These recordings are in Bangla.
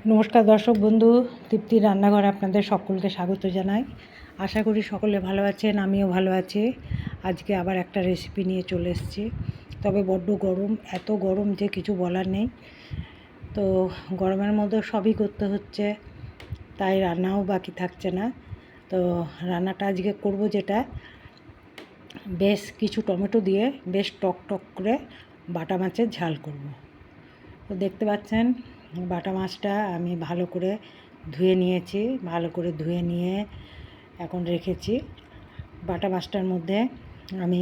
নমস্কার দর্শক বন্ধু, তৃপ্তির রান্নাঘরে আপনাদের সকলকে স্বাগত জানাই। আশা করি সকলে ভালো আছেন, আমিও ভালো আছি। আজকে আবার একটা রেসিপি নিয়ে চলে এসেছি। তবে বড্ড গরম, এত গরম যে কিছু বলার নেই। তো গরমের মধ্যে সবই করতে হচ্ছে, তাই রান্নাও বাকি থাকছে না। তো রান্নাটা আজকে করব যেটা, বেশ কিছু টমেটো দিয়ে বেশ টক টক করে বাটা মাছের ঝাল করব। তো দেখতে পাচ্ছেন বাটা মাছটা আমি ভালো করে ধুয়ে নিয়েছি। ভালো করে ধুয়ে নিয়ে এখন রেখেছি। বাটা মাছটার মধ্যে আমি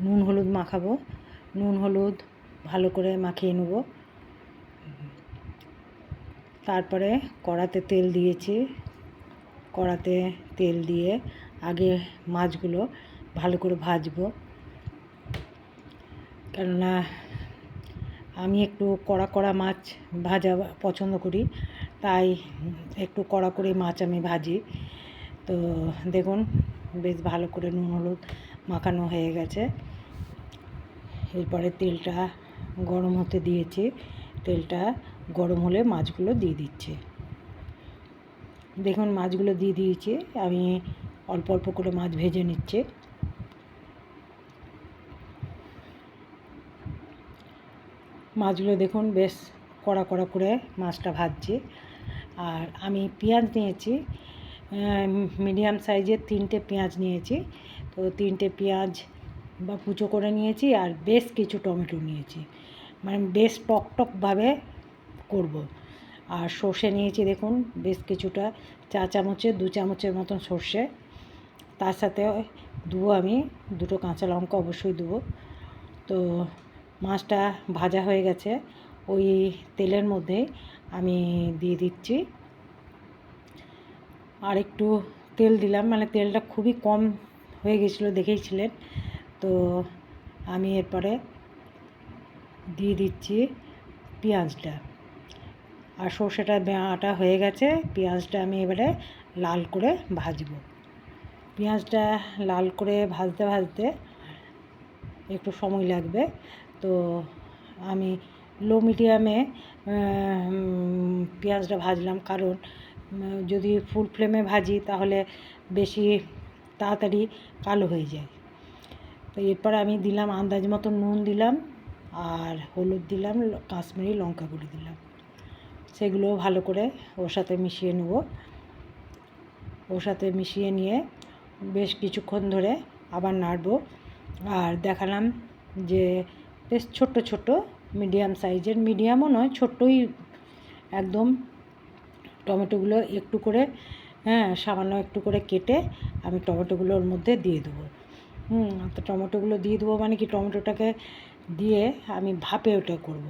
নুন হলুদ মাখাবো। নুন হলুদ ভালো করে মাখিয়ে নেব। তারপরে কড়াতে তেল দিয়েছি। কড়াতে তেল দিয়ে আগে মাছগুলো ভালো করে ভাজবো, কেননা আমি একটু কড়া কড়া মাছ ভাজা পছন্দ করি, তাই একটু কড়া করে মাছ আমি ভাজি। তো দেখুন বেশ ভালো করে নুন হলুদ মাখানো হয়ে গেছে। এরপরে তেলটা গরম হতে দিয়েছি। তেলটা গরম হলে মাছগুলো দিয়ে দিচ্ছি। দেখুন মাছগুলো দিয়ে দিয়েছি। আমি অল্প অল্প করে মাছ ভেজে নিচ্ছি। মাছগুলো দেখুন বেশ কড়া কড়া করে মাছটা ভাজছি। আর আমি পেঁয়াজ নিয়েছি, মিডিয়াম সাইজের 3টে পেঁয়াজ নিয়েছি। তো 3টে পেঁয়াজ বা কুচো করে নিয়েছি, আর বেশ কিছু টমেটো নিয়েছি, মানে বেশ টক টকভাবে করব। আর সর্ষে নিয়েছি দেখুন বেশ কিছুটা, 4 চামচের 2 চামচের মতন সর্ষে। তার সাথে দেবো আমি 2টো কাঁচা লঙ্কা অবশ্যই দেবো। তো মাছটা ভাজা হয়ে গেছে, ওই তেলের মধ্যে আমি দিয়ে দিচ্ছি। আর একটু তেল দিলাম, মানে তেলটা খুবই কম হয়ে গেছিলো, দেখেইছিলেন। তো আমি এরপরে দিয়ে দিচ্ছি পেঁয়াজটা। আর সর্ষেটা বাটা হয়ে গেছে, পেঁয়াজটা আমি এবারে লাল করে ভাজবো। পেঁয়াজটা লাল করে ভাজতে ভাজতে একটু সময় লাগবে। তো আমি লো মিডিয়ামে পেঁয়াজটা ভাজলাম, কারণ যদি ফুল ফ্লেমে ভাজি তাহলে বেশি তাড়াতাড়ি কালো হয়ে যায়। তো এরপর আমি দিলাম আন্দাজ মতো নুন দিলাম, আর হলুদ দিলাম, কাশ্মীরি লঙ্কা গুঁড়ো দিলাম। সেগুলো ভালো করে ওর সাথে মিশিয়ে নেব। ওর সাথে মিশিয়ে নিয়ে বেশ কিছুক্ষণ ধরে আবার নাড়ব। আর দেখালাম যে বেশ ছোট্ট ছোট্ট মিডিয়াম সাইজের, মিডিয়ামও নয় ছোট্টই একদম, টমেটোগুলো একটু করে সামান্য একটু করে কেটে আমি টমেটোগুলো ওর মধ্যে দিয়ে দেবো। তো টমেটোগুলো দিয়ে দেবো মানে কি, টমেটোটাকে দিয়ে আমি ভাপে ওটা করব।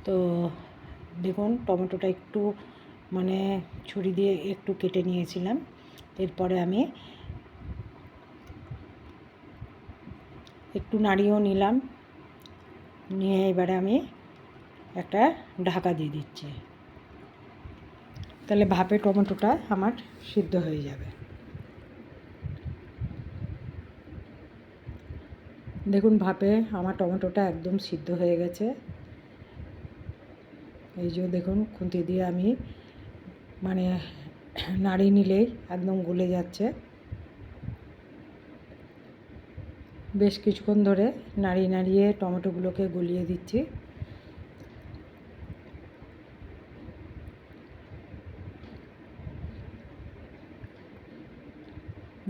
তো দেখুন টমেটোটা একটু মানে ছুরি দিয়ে একটু কেটে নিয়েছিলাম। এরপরে আমি একটু নাড়িয়েও নিলাম, নিয়ে এবারে আমি একটা ঢাকা দিয়ে দিচ্ছি। তাহলে ভাপে টমেটোটা আমার সিদ্ধ হয়ে যাবে। দেখুন ভাপে আমার টমেটোটা একদম সিদ্ধ হয়ে গেছে। এই যে দেখুন খুন্তি দিয়ে আমি মানে নাড়িয়ে নিলেই একদম গলে যাচ্ছে। বেশ কিছুক্ষণ ধরে নাড়িয়ে নাড়িয়ে টমেটোগুলোকে গলিয়ে দিচ্ছি।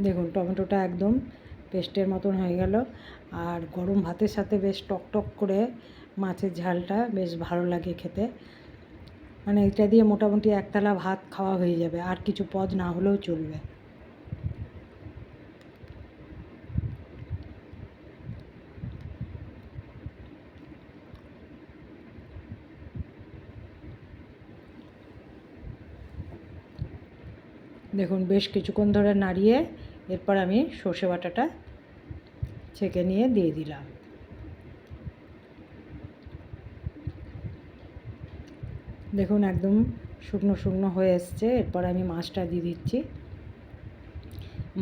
দেখুন টমেটোটা একদম পেস্টের মতন হয়ে গেল। আর গরম ভাতের সাথে বেশ টক টক করে মাছের ঝালটা বেশ ভালো লাগে খেতে। মানে এটা দিয়ে মোটামুটি একতলা ভাত খাওয়া হয়ে যাবে, আর কিছু পদ না হলেও চলবে। দেখুন বেশ কিছুক্ষণ ধরে নাড়িয়ে এরপর আমি সর্ষে বাটাটা ছেঁকে নিয়ে দিয়ে দিলাম। দেখুন একদম শুকনো শুকনো হয়ে এসছে। এরপর আমি মাছটা দিয়ে দিচ্ছি।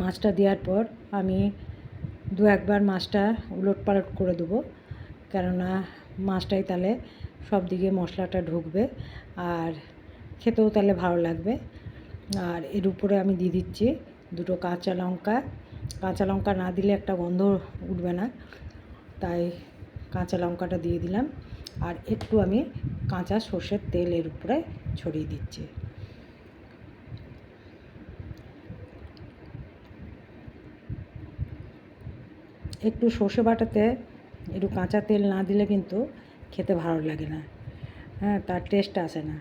মাছটা দেওয়ার পর আমি দু একবার মাছটা উলট পালট করে দেবো, কেননা মাছটাই তাহলে সব দিকে মশলাটা ঢুকবে। আর খেতেও তাহলে ভালো লাগবে। আর এর উপরে আমি দিয়ে দিচ্ছি দুটো কাঁচা লঙ্কা। কাঁচা লঙ্কা না দিলে একটা গন্ধ উঠবে না, তাই কাঁচা লঙ্কাটা দিয়ে দিলাম। আর একটু আমি কাঁচা সর্ষের তেল এর উপরে ছড়িয়ে দিচ্ছি। একটু সর্ষে বাটাতে একটু কাঁচা তেল না দিলে কিন্তু খেতে ভালো লাগে না, হ্যাঁ, তার টেস্ট আসে না।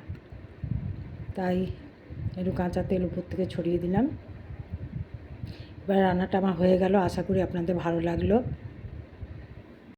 তাই একটু কাঁচা তেল উপর থেকে ছড়িয়ে দিলাম। এবার রান্নাটা আমার হয়ে গেল, আশা করি আপনাদের ভালো লাগলো।